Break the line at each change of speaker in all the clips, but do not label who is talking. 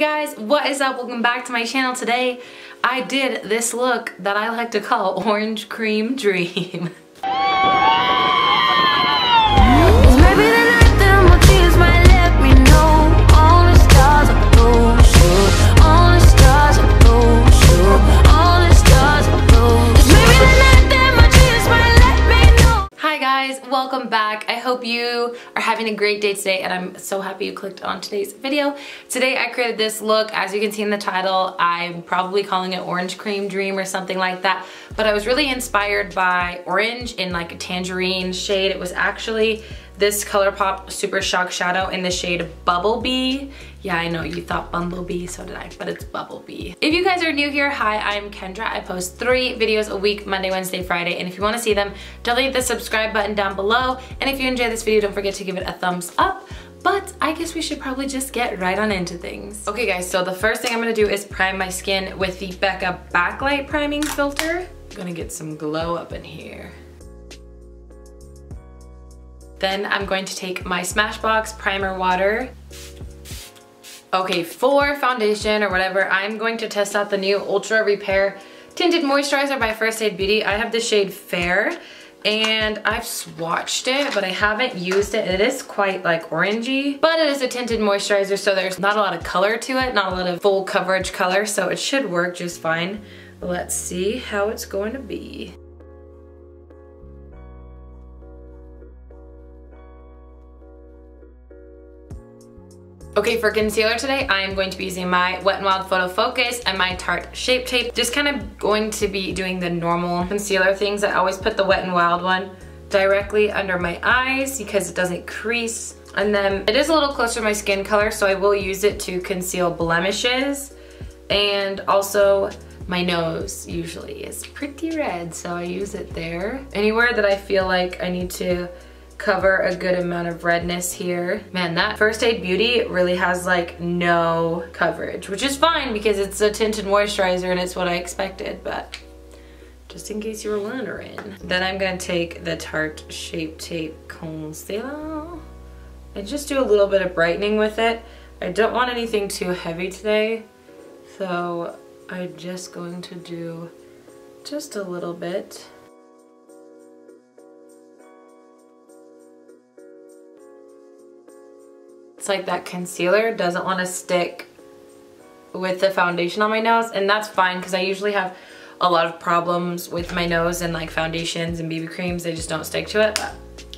guys, what is up? Welcome back to my channel. Today I did this look that I like to call Orange Cream Dream. Welcome back. I hope you are having a great day today, and I'm so happy you clicked on today's video. Today I created this look. As you can see in the title, I'm probably calling it Orange Cream Dream or something like that, but I was really inspired by orange in like a tangerine shade. It was actually this ColourPop Super Shock Shadow in the shade Bubble Bee. Yeah, I know you thought Bumblebee, so did I, but it's Bubble Bee. If you guys are new here, hi, I'm Kendra. I post 3 videos a week, Monday, Wednesday, Friday, and if you want to see them, definitely hit the subscribe button down below. And if you enjoy this video, don't forget to give it a thumbs up. But I guess we should probably just get right on into things. Okay guys, so the first thing I'm gonna do is prime my skin with the Becca Backlight priming filter. I'm gonna get some glow up in here. Then I'm going to take my Smashbox primer water. Okay, for foundation or whatever, I'm going to test out the new Ultra Repair Tinted Moisturizer by Fenty Beauty. I have the shade Fair, and I've swatched it, but I haven't used it. It is quite like orangey, but it is a tinted moisturizer, so there's not a lot of color to it, not a lot of full coverage color, so it should work just fine. Let's see how it's going to be. Okay, for concealer today, I am going to be using my Wet n Wild Photofocus and my Tarte Shape Tape. Just kind of going to be doing the normal concealer things. I always put the Wet n Wild one directly under my eyes because it doesn't crease. And then it is a little closer to my skin color, so I will use it to conceal blemishes. And also my nose usually is pretty red, so I use it there. Anywhere that I feel like I need to cover a good amount of redness here. Man, that Fenty Beauty really has like no coverage, which is fine because it's a tinted moisturizer and it's what I expected, but just in case you were wondering. Then I'm gonna take the Tarte Shape Tape Concealer and just do a little bit of brightening with it. I don't want anything too heavy today, so I'm just going to do just a little bit. It's like that concealer doesn't want to stick with the foundation on my nose, and that's fine because I usually have a lot of problems with my nose and like foundations and BB creams. They just don't stick to it, but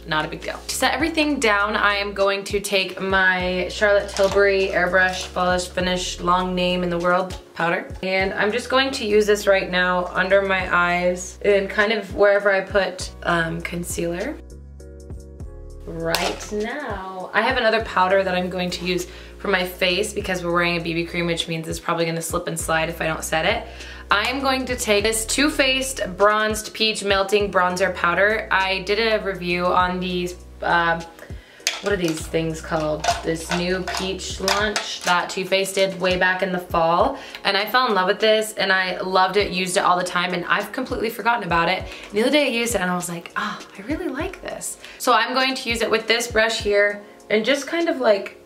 not a big deal. To set everything down, I am going to take my Charlotte Tilbury Airbrush Flawless Finish Long Name in the World powder, and I'm just going to use this right now under my eyes and kind of wherever I put concealer. Right now, I have another powder that I'm going to use for my face because we're wearing a BB cream, which means it's probably going to slip and slide if I don't set it. I am going to take this Too Faced Bronzed Peach Melting Bronzer Powder. I did a review on these, what are these things called? This new peach launch that Too Faced did way back in the fall. And I fell in love with this and I loved it, used it all the time, and I've completely forgotten about it. The other day I used it and I was like, oh, I really like this. So I'm going to use it with this brush here and just kind of like,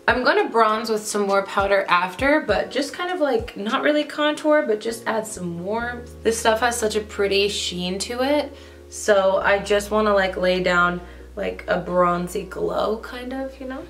I'm gonna bronze with some more powder after, but just kind of like, not really contour, but just add some warmth. This stuff has such a pretty sheen to it. So I just wanna like lay down like a bronzy glow kind of, you know?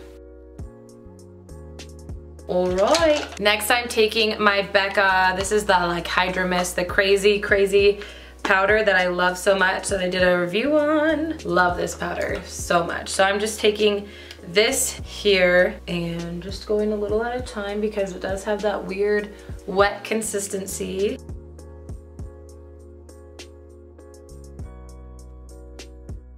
Alright. Next I'm taking my Becca, this is the like Hydra Mist, the crazy powder that I love so much that I did a review on. Love this powder so much. So I'm just taking this here and just going a little at a time because it does have that weird wet consistency.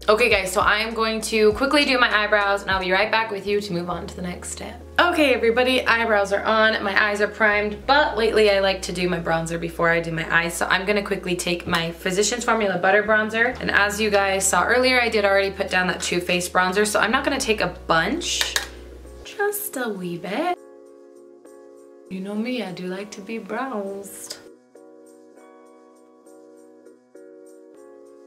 Okay guys, so I am going to quickly do my eyebrows and I'll be right back with you to move on to the next step. Okay everybody, eyebrows are on, my eyes are primed, but lately I like to do my bronzer before I do my eyes, so I'm gonna quickly take my Physicians Formula Butter Bronzer, and as you guys saw earlier, I did already put down that Too Faced bronzer, so I'm not gonna take a bunch, just a wee bit. You know me, I do like to be bronzed.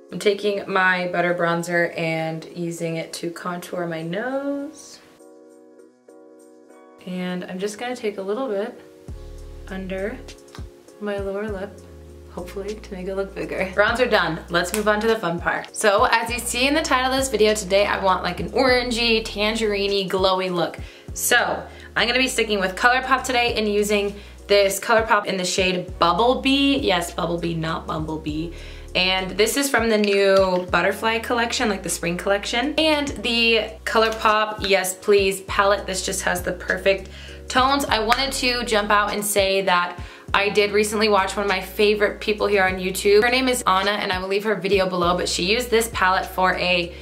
I'm taking my butter bronzer and using it to contour my nose. And I'm just gonna take a little bit under my lower lip, hopefully to make it look bigger. Browns are done. Let's move on to the fun part. So as you see in the title of this video today, I want like an orangey, tangerine-y, glowy look. So I'm gonna be sticking with ColourPop today and using this ColourPop in the shade Bubble Bee. Yes, Bubble Bee, not Bumblebee. And this is from the new Butterfly collection, like the spring collection. And the ColourPop Yes Please palette, this just has the perfect tones. I wanted to jump out and say that I did recently watch one of my favorite people here on YouTube. Her name is Anna, and I will leave her video below, but she used this palette for a,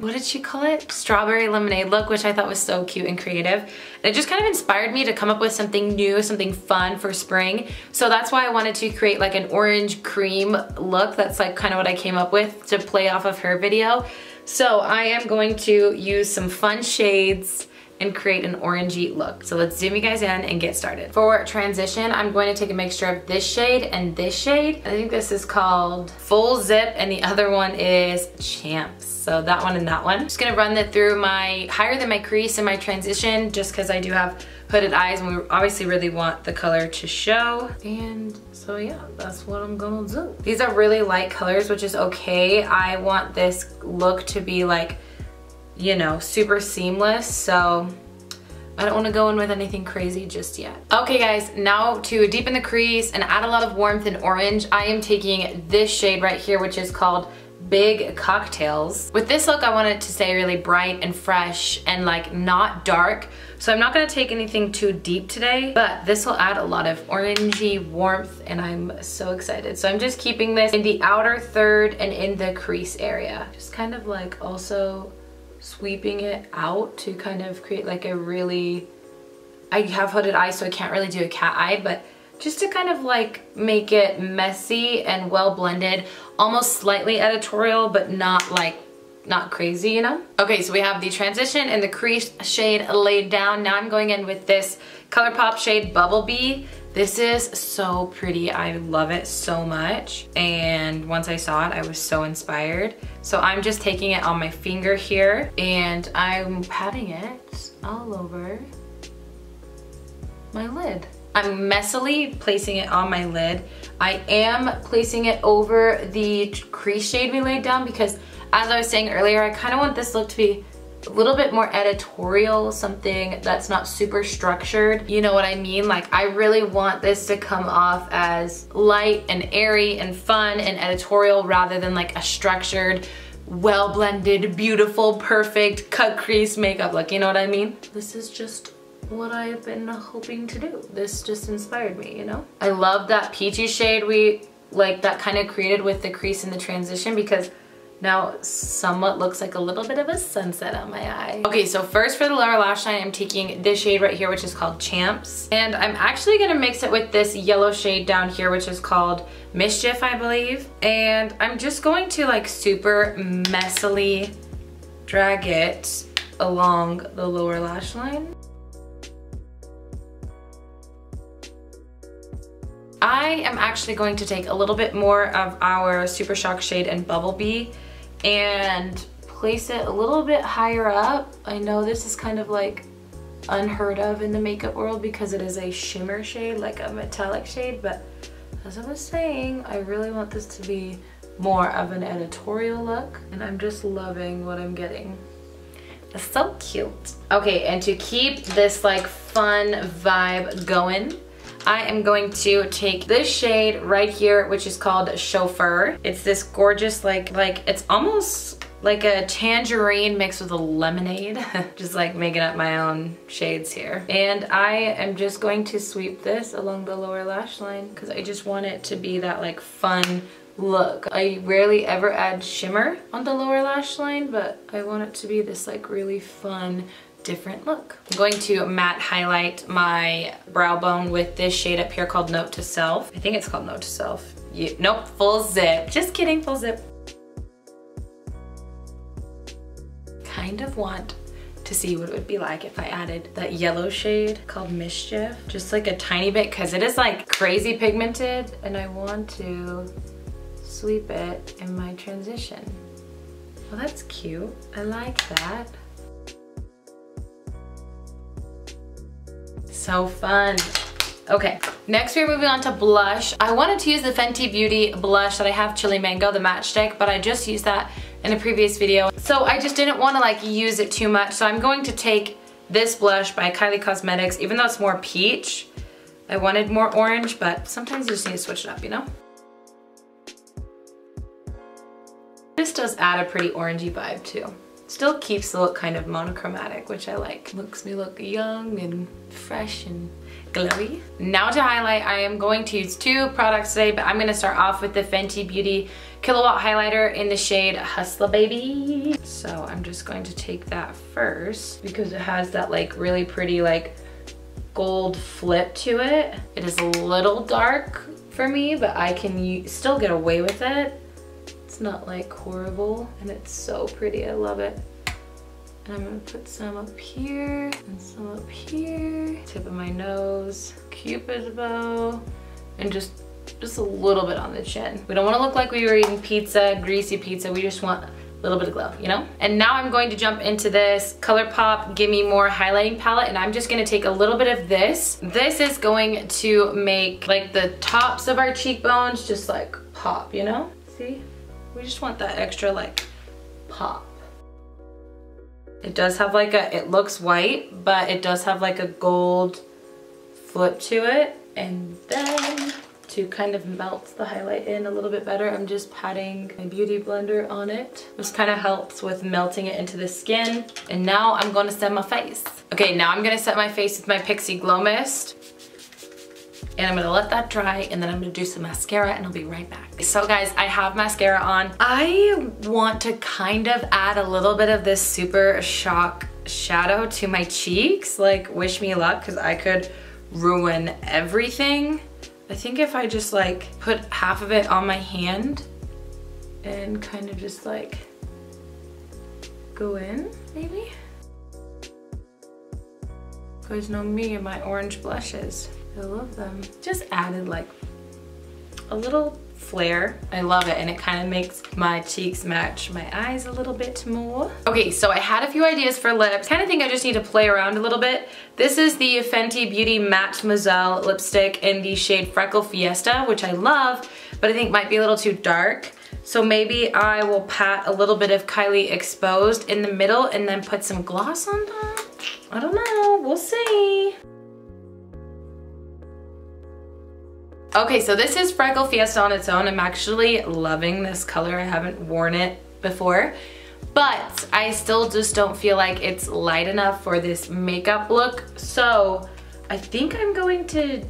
what did she call it? Strawberry lemonade look, which I thought was so cute and creative. And it just kind of inspired me to come up with something new, something fun for spring. So that's why I wanted to create like an orange cream look. That's like kind of what I came up with to play off of her video. So I am going to use some fun shades and create an orangey look. So let's zoom you guys in and get started. For transition, I'm going to take a mixture of this shade and this shade. I think this is called Full Zip and the other one is Champs. So that one and that one. I'm just gonna run that through my, higher than my crease and my transition, just because I do have hooded eyes and we obviously really want the color to show. And so yeah, that's what I'm gonna do. These are really light colors, which is okay. I want this look to be like, you know, super seamless, so I don't want to go in with anything crazy just yet. Okay guys, now to deepen the crease and add a lot of warmth in orange, I am taking this shade right here, which is called Big Cocktails. With this look, I want it to stay really bright and fresh and like not dark. So I'm not gonna take anything too deep today, but this will add a lot of orangey warmth and I'm so excited. So I'm just keeping this in the outer third and in the crease area. Just kind of like also sweeping it out to kind of create like a really, I have hooded eyes so I can't really do a cat eye, but just to kind of like make it messy and well blended, almost slightly editorial, but not like, not crazy, you know? Okay, so we have the transition and the crease shade laid down. Now I'm going in with this ColourPop shade Bubble Bee. This is so pretty. I love it so much. And once I saw it, I was so inspired. So I'm just taking it on my finger here and I'm patting it all over my lid. I'm messily placing it on my lid. I am placing it over the crease shade we laid down because, as I was saying earlier, I kind of want this look to be a little bit more editorial, something that's not super structured. You know what I mean? Like, I really want this to come off as light and airy and fun and editorial rather than like a structured, well blended, beautiful, perfect cut crease makeup look. You know what I mean? This is just what I've been hoping to do. This just inspired me, you know? I love that peachy shade we like that kind of created with the crease and the transition because now somewhat looks like a little bit of a sunset on my eye. Okay, so first for the lower lash line, I'm taking this shade right here, which is called Champs. And I'm actually gonna mix it with this yellow shade down here, which is called Mischief, I believe. And I'm just going to like super messily drag it along the lower lash line. I am actually going to take a little bit more of our Super Shock shade and Bubble Bee and place it a little bit higher up. I know this is kind of like unheard of in the makeup world because it is a shimmer shade, like a metallic shade, but as I was saying, I really want this to be more of an editorial look and I'm just loving what I'm getting. It's so cute. Okay, and to keep this like fun vibe going, I am going to take this shade right here, which is called Chauffeur. It's this gorgeous, like it's almost like a tangerine mixed with a lemonade. Just like making up my own shades here. And I am just going to sweep this along the lower lash line because I just want it to be that like fun look. I rarely ever add shimmer on the lower lash line, but I want it to be this like really fun, different look. I'm going to matte highlight my brow bone with this shade up here called Note to Self. I think it's called Note to Self. Nope, Full Zip. Just kidding, Full Zip. Kind of want to see what it would be like if I added that yellow shade called Mischief. Just like a tiny bit because it is like crazy pigmented and I want to sweep it in my transition. Well, that's cute. I like that. So fun. Okay, next we're moving on to blush. I wanted to use the Fenty Beauty blush that I have, Chili Mango, the matte stick, but I just used that in a previous video. So I just didn't want to like use it too much. So I'm going to take this blush by Kylie Cosmetics, even though it's more peach. I wanted more orange, but sometimes you just need to switch it up, you know? This does add a pretty orangey vibe too. Still keeps the look kind of monochromatic, which I like. Makes me look young and fresh and glowy. Now to highlight, I am going to use two products today, but I'm gonna start off with the Fenty Beauty Kilowatt Highlighter in the shade Hustla Baby. So I'm just going to take that first because it has that like really pretty like gold flip to it. It is a little dark for me, but I can still get away with it. It's not like horrible, and it's so pretty. I love it. And I'm gonna put some up here and some up here. Tip of my nose, Cupid's bow, and just a little bit on the chin. We don't wanna look like we were eating pizza, greasy pizza. We just want a little bit of glow, you know? And now I'm going to jump into this ColourPop Gimme More highlighting palette, and I'm just gonna take a little bit of this. This is going to make like the tops of our cheekbones just like pop, you know? See? We just want that extra like pop. It does have like it looks white, but it does have like a gold flip to it. And then to kind of melt the highlight in a little bit better, I'm just patting my beauty blender on it. This kind of helps with melting it into the skin. And now I'm gonna set my face. Okay, now I'm gonna set my face with my Pixie Glow Mist. And I'm gonna let that dry, and then I'm gonna do some mascara, and I'll be right back. So guys, I have mascara on. I want to kind of add a little bit of this Super Shock Shadow to my cheeks. Like, wish me luck, because I could ruin everything. I think if I just like put half of it on my hand and kind of just like go in, maybe? You guys know me and my orange blushes. I love them. Just added like a little flare. I love it, and it kind of makes my cheeks match my eyes a little bit more. Okay, so I had a few ideas for lips. Kind of think I just need to play around a little bit. This is the Fenty Beauty Mattemoiselle lipstick in the shade Freckle Fiesta, which I love, but I think might be a little too dark. So maybe I will pat a little bit of Kylie Exposed in the middle and then put some gloss on top. I don't know, we'll see. Okay, so this is Freckle Fiesta on its own. I'm actually loving this color. I haven't worn it before, but I still just don't feel like it's light enough for this makeup look. So I think I'm going to,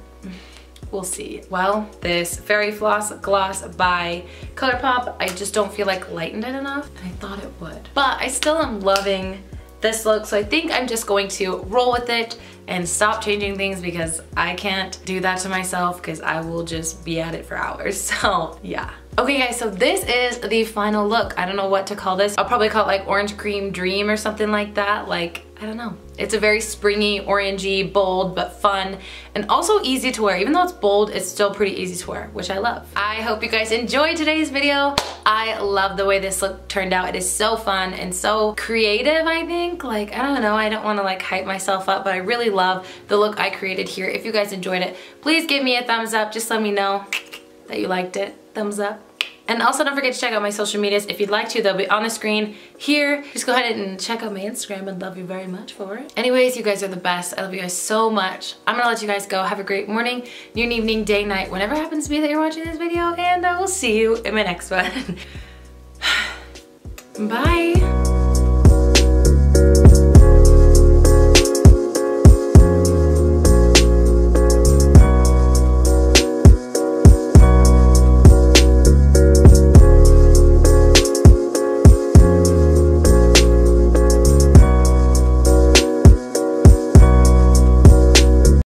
we'll see. Well, this Fairy Floss Gloss by ColourPop, I just don't feel like lightened it enough. I thought it would, but I still am loving this look, so I think I'm just going to roll with it and stop changing things because I can't do that to myself because I will just be at it for hours. So yeah. Okay guys, so this is the final look. I don't know what to call this. I'll probably call it like Orange Cream Dream or something like that. Like, I don't know. It's a very springy, orangey, bold, but fun, and also easy to wear. Even though it's bold, it's still pretty easy to wear, which I love. I hope you guys enjoyed today's video. I love the way this look turned out. It is so fun and so creative, I think. Like, I don't know, I don't want to like hype myself up, but I really love the look I created here. If you guys enjoyed it, please give me a thumbs up. Just let me know that you liked it. Thumbs up. And also don't forget to check out my social medias if you'd like to. They'll be on the screen here. Just go ahead and check out my Instagram. I'd love you very much for it. Anyways, you guys are the best. I love you guys so much. I'm gonna let you guys go. Have a great morning, noon, evening, day, night, whenever it happens to be that you're watching this video, and I will see you in my next one. Bye.